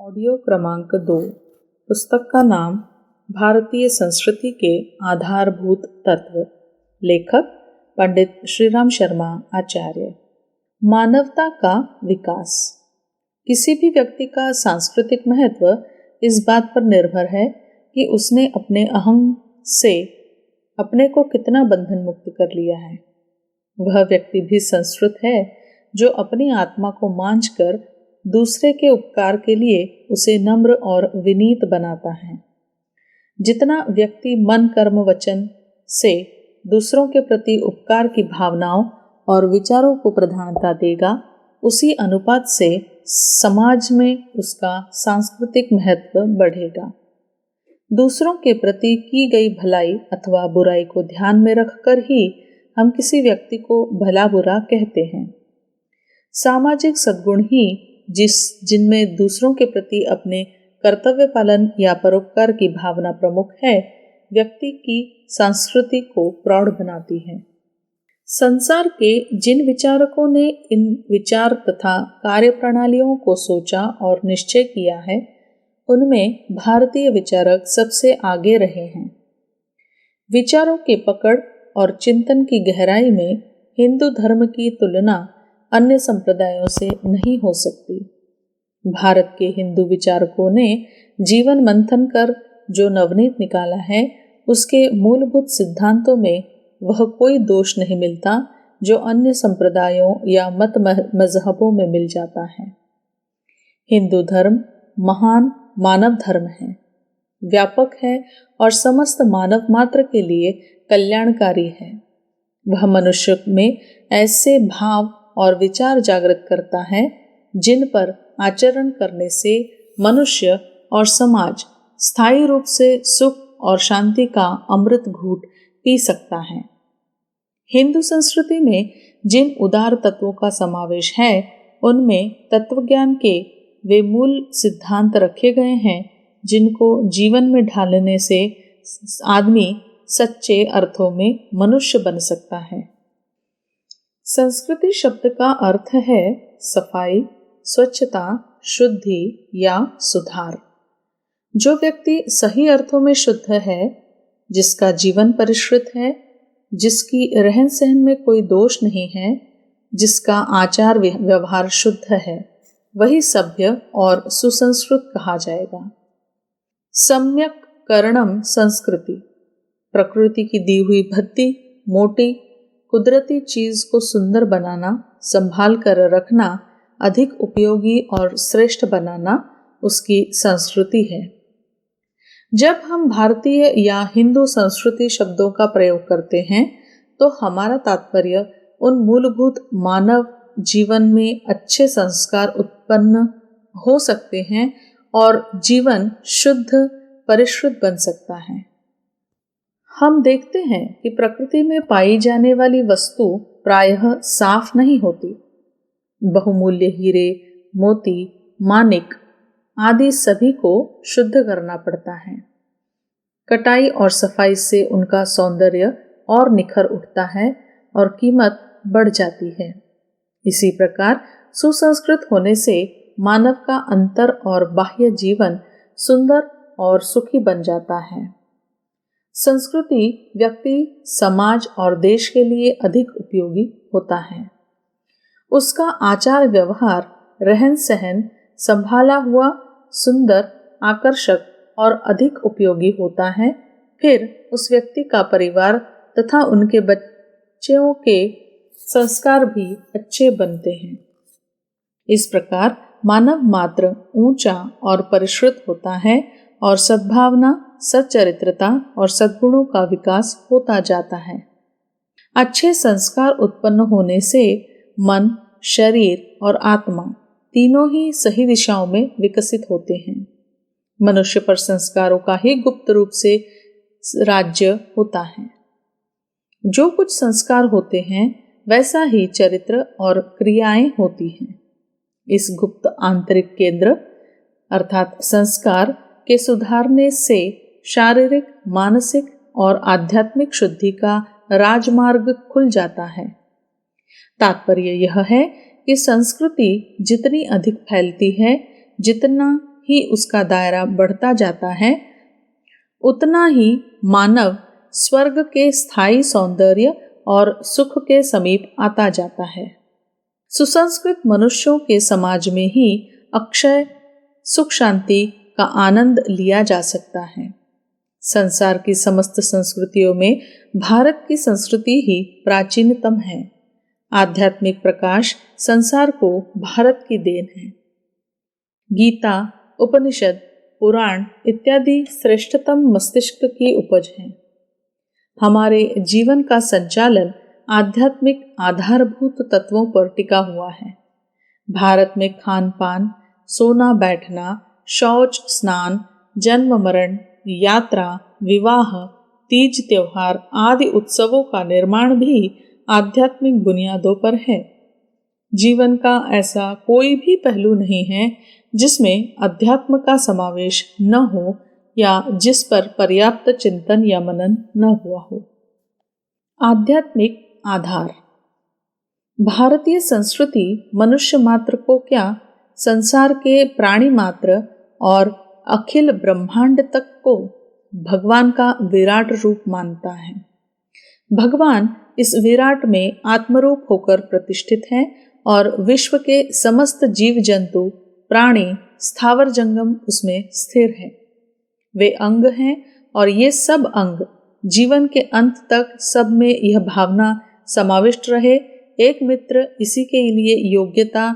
Audio क्रमांक 2। पुस्तक का नाम भारतीय संस्कृति के आधारभूत तत्व। लेखक पंडित श्रीराम शर्मा आचार्य। मानवता का विकास। किसी भी व्यक्ति का सांस्कृतिक महत्व इस बात पर निर्भर है कि उसने अपने अहं से अपने को कितना बंधन मुक्त कर लिया है। वह व्यक्ति भी संस्कृत है जो अपनी आत्मा को मांझ कर दूसरे के उपकार के लिए उसे नम्र और विनीत बनाता है। जितना व्यक्ति मन कर्म वचन से दूसरों के प्रति उपकार की भावनाओं और विचारों को प्रधानता देगा, उसी अनुपात से समाज में उसका सांस्कृतिक महत्व बढ़ेगा। दूसरों के प्रति की गई भलाई अथवा बुराई को ध्यान में रखकर ही हम किसी व्यक्ति को भला बुरा कहते हैं। सामाजिक सद्गुण ही जिनमें दूसरों के प्रति अपने कर्तव्य पालन या परोपकार की भावना प्रमुख है, व्यक्ति की संस्कृति को प्रौढ़ बनाती है। संसार के जिन विचारकों ने इन विचार तथा कार्य प्रणालियों को सोचा और निश्चय किया है, उनमें भारतीय विचारक सबसे आगे रहे हैं। विचारों के पकड़ और चिंतन की गहराई में हिंदू धर्म की तुलना अन्य संप्रदायों से नहीं हो सकती। भारत के हिंदू विचारकों ने जीवन मंथन कर जो नवनीत निकाला है, उसके मूलभूत सिद्धांतों में वह कोई दोष नहीं मिलता जो अन्य संप्रदायों या मत मजहबों में मिल जाता है। हिंदू धर्म महान मानव धर्म है, व्यापक है और समस्त मानव मात्र के लिए कल्याणकारी है। वह मनुष्य में ऐसे भाव और विचार जागृत करता है जिन पर आचरण करने से मनुष्य और समाज स्थायी रूप से सुख और शांति का अमृत घूंट पी सकता है। हिंदू संस्कृति में जिन उदार तत्वों का समावेश है, उनमें तत्वज्ञान के वे मूल सिद्धांत रखे गए हैं जिनको जीवन में ढालने से आदमी सच्चे अर्थों में मनुष्य बन सकता है। संस्कृति शब्द का अर्थ है सफाई, स्वच्छता, शुद्धि या सुधार। जो व्यक्ति सही अर्थों में शुद्ध है, जिसका जीवन परिष्कृत है, जिसकी रहन सहन में कोई दोष नहीं है, जिसका आचार व्यवहार शुद्ध है, वही सभ्य और सुसंस्कृत कहा जाएगा। सम्यक करणम संस्कृति। प्रकृति की दी हुई भद्दी मोटी कुदरती चीज को सुंदर बनाना, संभाल कर रखना, अधिक उपयोगी और श्रेष्ठ बनाना उसकी संस्कृति है। जब हम भारतीय या हिंदू संस्कृति शब्दों का प्रयोग करते हैं, तो हमारा तात्पर्य उन मूलभूत मानव जीवन में अच्छे संस्कार उत्पन्न हो सकते हैं और जीवन शुद्ध परिष्कृत बन सकता है। हम देखते हैं कि प्रकृति में पाई जाने वाली वस्तु प्रायः साफ नहीं होती। बहुमूल्य हीरे, मोती, मानिक आदि सभी को शुद्ध करना पड़ता है। कटाई और सफाई से उनका सौंदर्य और निखर उठता है और कीमत बढ़ जाती है। इसी प्रकार सुसंस्कृत होने से मानव का अंतर और बाह्य जीवन सुंदर और सुखी बन जाता है। संस्कृति व्यक्ति, समाज और देश के लिए अधिक उपयोगी होता है। उसका आचार व्यवहार, रहन सहन संभाला हुआ, सुंदर, आकर्षक और अधिक उपयोगी होता है। फिर उस व्यक्ति का परिवार तथा उनके बच्चों के संस्कार भी अच्छे बनते हैं। इस प्रकार मानव मात्र ऊंचा और परिष्कृत होता है और सद्भावना, सच्चरित्रता और सद्गुणों का विकास होता जाता है। अच्छे संस्कार उत्पन्न होने से मन, शरीर और आत्मा तीनों ही सही दिशाओं में विकसित होते हैं। मनुष्य पर संस्कारों का ही गुप्त रूप से राज्य होता है। जो कुछ संस्कार होते हैं, वैसा ही चरित्र और क्रियाएं होती हैं। इस गुप्त आंतरिक केंद्र अर्थात संस्कार के सुधारने से शारीरिक, मानसिक और आध्यात्मिक शुद्धि का राजमार्ग खुल जाता है। तात्पर्य यह है कि संस्कृति जितनी अधिक फैलती है, जितना ही उसका दायरा बढ़ता जाता है, उतना ही मानव स्वर्ग के स्थायी सौंदर्य और सुख के समीप आता जाता है। सुसंस्कृत मनुष्यों के समाज में ही अक्षय सुख शांति का आनंद लिया जा सकता है। संसार की समस्त संस्कृतियों में भारत की संस्कृति ही प्राचीनतम है। आध्यात्मिक प्रकाश संसार को भारत की देन है। गीता, उपनिषद, पुराण इत्यादि श्रेष्ठतम मस्तिष्क की उपज है। हमारे जीवन का संचालन आध्यात्मिक आधारभूत तत्वों पर टिका हुआ है। भारत में खान पान, सोना बैठना, शौच स्नान, जन्म मरण, यात्रा, विवाह, तीज त्योहार आदि उत्सवों का निर्माण भी आध्यात्मिक बुनियादों पर है। जीवन का ऐसा कोई भी पहलू नहीं है जिसमें अध्यात्म का समावेश न हो या जिस पर पर्याप्त चिंतन या मनन न हुआ हो। आध्यात्मिक आधार। भारतीय संस्कृति मनुष्य मात्र को क्या, संसार के प्राणी मात्र और अखिल ब्रह्मांड तक को भगवान का विराट रूप मानता है। भगवान इस विराट में आत्मरूप होकर प्रतिष्ठित है और विश्व के समस्त जीव जंतु, प्राणी, स्थावर जंगम उसमें स्थिर है। वे अंग हैं और ये सब अंग जीवन के अंत तक सब में यह भावना समाविष्ट रहे, एक मित्र इसी के लिए योग्यता,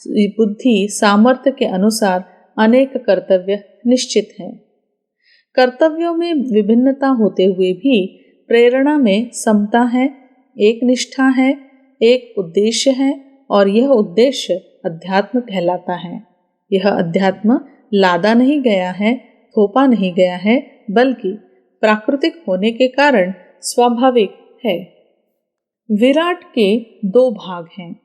बुद्धि, सामर्थ्य के अनुसार अनेक कर्तव्य निश्चित हैं। कर्तव्यों में विभिन्नता होते हुए भी प्रेरणा में समता है, एक निष्ठा है, एक उद्देश्य है और यह उद्देश्य अध्यात्म कहलाता है। यह अध्यात्म लादा नहीं गया है, थोपा नहीं गया है, बल्कि प्राकृतिक होने के कारण स्वाभाविक है। विराट के दो भाग हैं,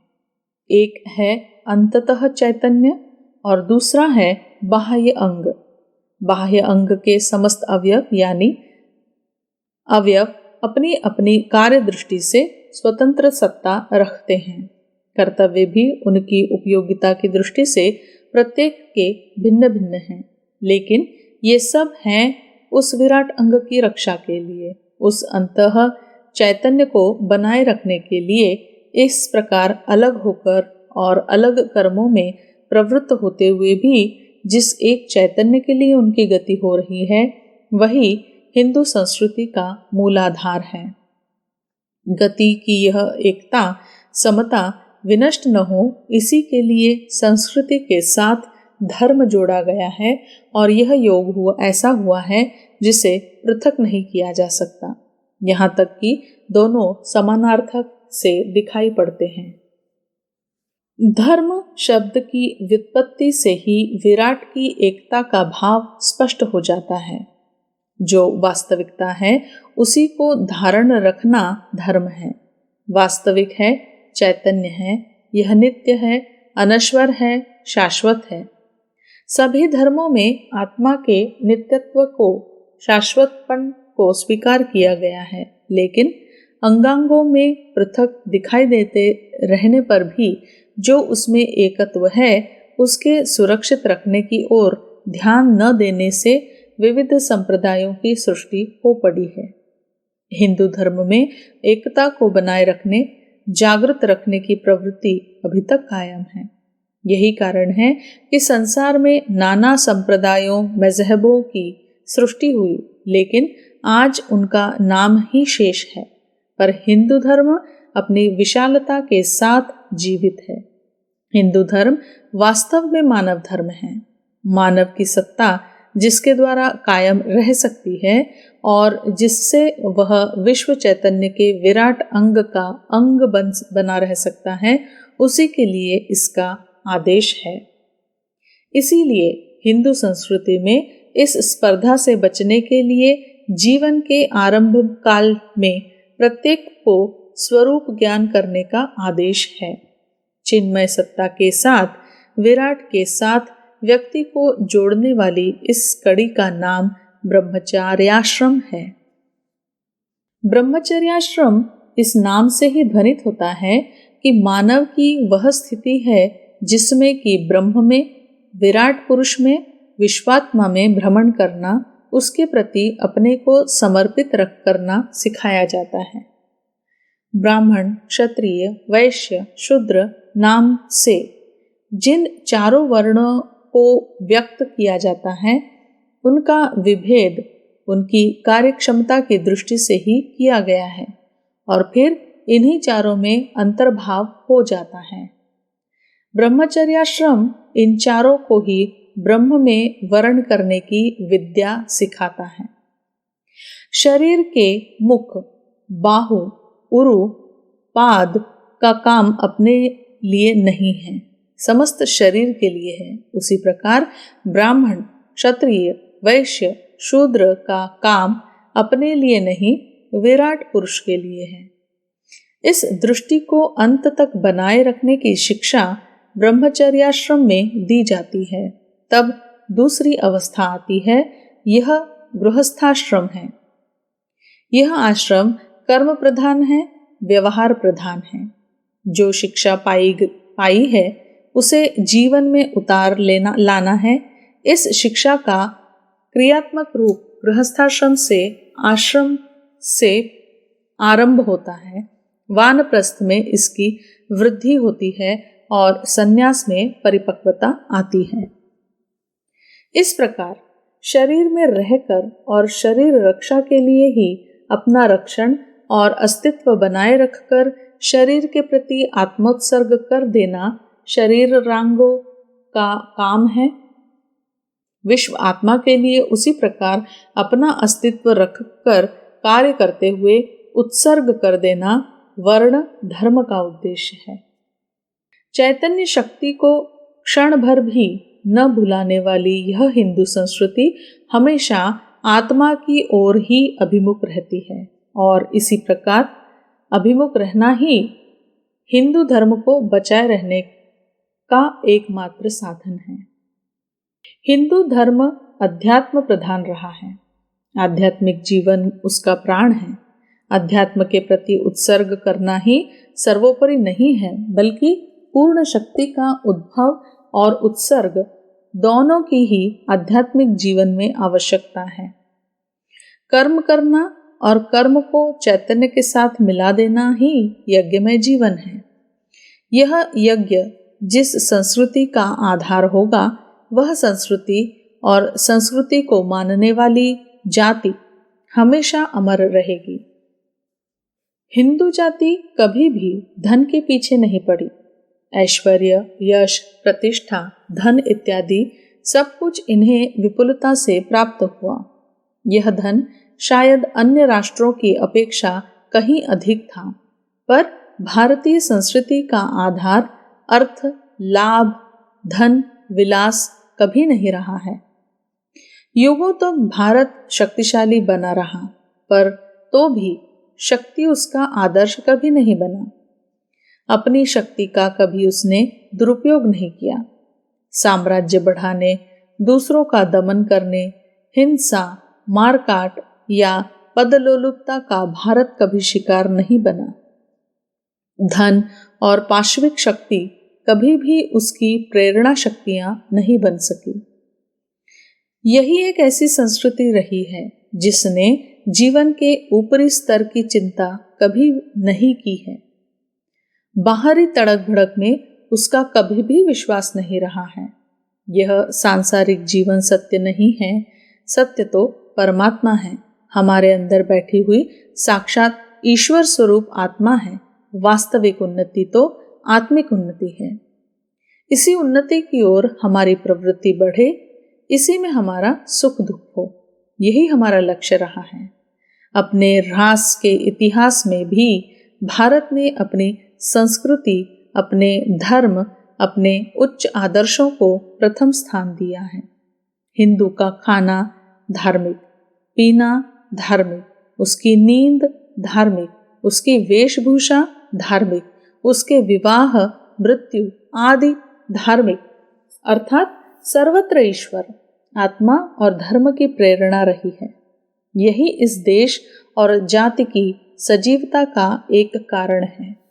एक है अंततः चैतन्य और दूसरा है बाह्य अंग। बाह्य अंग के समस्त अवयव यानी अवयव अपनी अपनी कार्य दृष्टि से स्वतंत्र सत्ता रखते हैं। कर्तव्य भी उनकी उपयोगिता की दृष्टि से प्रत्येक के भिन्न भिन्न हैं, लेकिन ये सब हैं उस विराट अंग की रक्षा के लिए, उस अंतः चैतन्य को बनाए रखने के लिए। इस प्रकार अलग होकर और अलग कर्मों में प्रवृत्त होते हुए भी जिस एक चैतन्य के लिए उनकी गति हो रही है, वही हिंदू संस्कृति का मूलाधार है। गति की यह एकता, समता विनष्ट न हो, इसी के लिए संस्कृति के साथ धर्म जोड़ा गया है और यह योग ऐसा हुआ है जिसे पृथक नहीं किया जा सकता। यहाँ तक कि दोनों समानार्थक से दिखाई पड़ते हैं। धर्म शब्द की व्युत्पत्ति से ही विराट की एकता का भाव स्पष्ट हो जाता है। जो वास्तविकता है उसी को धारण रखना धर्म है। वास्तविक है, चैतन्य है, यह नित्य है, अनश्वर है, शाश्वत है। सभी धर्मों में आत्मा के नित्यत्व को, शाश्वतपन को स्वीकार किया गया है, लेकिन अंगांगों में पृथक दिखाई देते रहने पर भी जो उसमें एकत्व है उसके सुरक्षित रखने की ओर ध्यान न देने से विविध संप्रदायों की सृष्टि हो पड़ी है। हिंदू धर्म में एकता को बनाए रखने, जागृत रखने की प्रवृत्ति अभी तक कायम है। यही कारण है कि संसार में नाना संप्रदायों, मजहबों की सृष्टि हुई, लेकिन आज उनका नाम ही शेष है, पर हिंदू धर्म अपनी विशालता के साथ जीवित है। हिंदू धर्म वास्तव में मानव धर्म है। मानव की सत्ता जिसके द्वारा कायम रह सकती है और जिससे वह विश्व चैतन्य के विराट अंग का अंग बना रह सकता है, उसी के लिए इसका आदेश है। इसीलिए हिंदू संस्कृति में इस स्पर्धा से बचने के लिए जीवन के आरंभ काल में प्रत्येक को स्वरूप ज्ञान करने का आदेश है। चिन्मय सत्ता के साथ, विराट के साथ व्यक्ति को जोड़ने वाली इस कड़ी का नाम ब्रह्मचर्याश्रम है। ब्रह्मचर्याश्रम इस नाम से ही ध्वनित होता है कि मानव की वह स्थिति है जिसमें कि ब्रह्म में, विराट पुरुष में विश्वात्मा में भ्रमण करना, उसके प्रति अपने को समर्पित रख करना सिखाया जाता है। ब्राह्मण, क्षत्रिय, वैश्य, शूद्र नाम से जिन चारों वर्णों को व्यक्त किया जाता है, उनका विभेद उनकी कार्यक्षमता की दृष्टि से ही किया गया है और फिर इन्हीं चारों में अंतर्भाव हो जाता है। ब्रह्मचर्याश्रम इन चारों को ही ब्रह्म में वर्ण करने की विद्या सिखाता है। शरीर के मुख, बाहु, उरु, पाद का काम अपने लिए नहीं है, समस्त शरीर के लिए है। उसी प्रकार ब्राह्मण, क्षत्रिय, वैश्य, शूद्र का काम अपने लिए नहीं, विराट पुरुष के लिए है। इस दृष्टि को अंत तक बनाए रखने की शिक्षा ब्रह्मचर्याश्रम में दी जाती है। तब दूसरी अवस्था आती है, यह गृहस्थाश्रम है। यह आश्रम कर्म प्रधान है, व्यवहार प्रधान है। जो शिक्षा पाई है उसे जीवन में लाना है। इस शिक्षा का क्रियात्मक रूप गृहस्थाश्रम से, आश्रम से आरंभ होता है। वानप्रस्थ में इसकी वृद्धि होती है और संन्यास में परिपक्वता आती है। इस प्रकार शरीर में रहकर और शरीर रक्षा के लिए ही अपना रक्षण और अस्तित्व बनाए रखकर शरीर के प्रति आत्मोत्सर्ग कर देना शरीर रांगों का काम है। विश्व आत्मा के लिए उसी प्रकार अपना अस्तित्व रखकर कार्य करते हुए उत्सर्ग कर देना वर्ण धर्म का उद्देश्य है। चैतन्य शक्ति को क्षण भर भी न भुलाने वाली यह हिंदू संस्कृति हमेशा आत्मा की ओर ही अभिमुख रहती है और इसी प्रकार अभिमुख रहना ही हिंदू धर्म को बचाए रहने का एकमात्र साधन है। हिंदू धर्म अध्यात्म प्रधान रहा है। आध्यात्मिक जीवन उसका प्राण है। अध्यात्म के प्रति उत्सर्ग करना ही सर्वोपरि नहीं है, बल्कि पूर्ण शक्ति का उद्भव और उत्सर्ग दोनों की ही आध्यात्मिक जीवन में आवश्यकता है। कर्म करना और कर्म को चैतन्य के साथ मिला देना ही यज्ञमय जीवन है। यह यज्ञ जिस संस्कृति का आधार होगा, वह संस्कृति और संस्कृति को मानने वाली जाति हमेशा अमर रहेगी। हिंदू जाति कभी भी धन के पीछे नहीं पड़ी। ऐश्वर्य, यश, प्रतिष्ठा, धन इत्यादि सब कुछ इन्हें विपुलता से प्राप्त हुआ। यह धन शायद अन्य राष्ट्रों की अपेक्षा कहीं अधिक था, पर भारतीय संस्कृति का आधार अर्थ, लाभ, धन, विलास कभी नहीं रहा है। युगों तो भारत शक्तिशाली बना रहा, पर तो भी शक्ति उसका आदर्श कभी नहीं बना। अपनी शक्ति का कभी उसने दुरुपयोग नहीं किया। साम्राज्य बढ़ाने, दूसरों का दमन करने, हिंसा, मारकाट या पदलोलुपता का भारत कभी शिकार नहीं बना। धन और पाशविक शक्ति कभी भी उसकी प्रेरणा शक्तियां नहीं बन सकी। यही एक ऐसी संस्कृति रही है जिसने जीवन के ऊपरी स्तर की चिंता कभी नहीं की है। बाहरी तड़क भड़क में उसका कभी भी विश्वास नहीं रहा है। यह सांसारिक जीवन सत्य नहीं है, सत्य तो परमात्मा है, हमारे अंदर बैठी हुई साक्षात ईश्वर स्वरूप आत्मा है। वास्तविक उन्नति तो आत्मिक उन्नति है। इसी उन्नति की ओर हमारी प्रवृत्ति बढ़े, इसी में हमारा सुख दुख हो, यही हमारा लक्ष्य रहा है। अपने ह्रास के इतिहास में भी भारत ने अपनी संस्कृति, अपने धर्म, अपने उच्च आदर्शों को प्रथम स्थान दिया है। हिंदू का खाना धार्मिक, पीना धार्मिक, उसकी नींद धार्मिक, उसकी वेशभूषा धार्मिक, उसके विवाह, मृत्यु आदि धार्मिक, अर्थात सर्वत्र ईश्वर, आत्मा और धर्म की प्रेरणा रही है। यही इस देश और जाति की सजीवता का एक कारण है।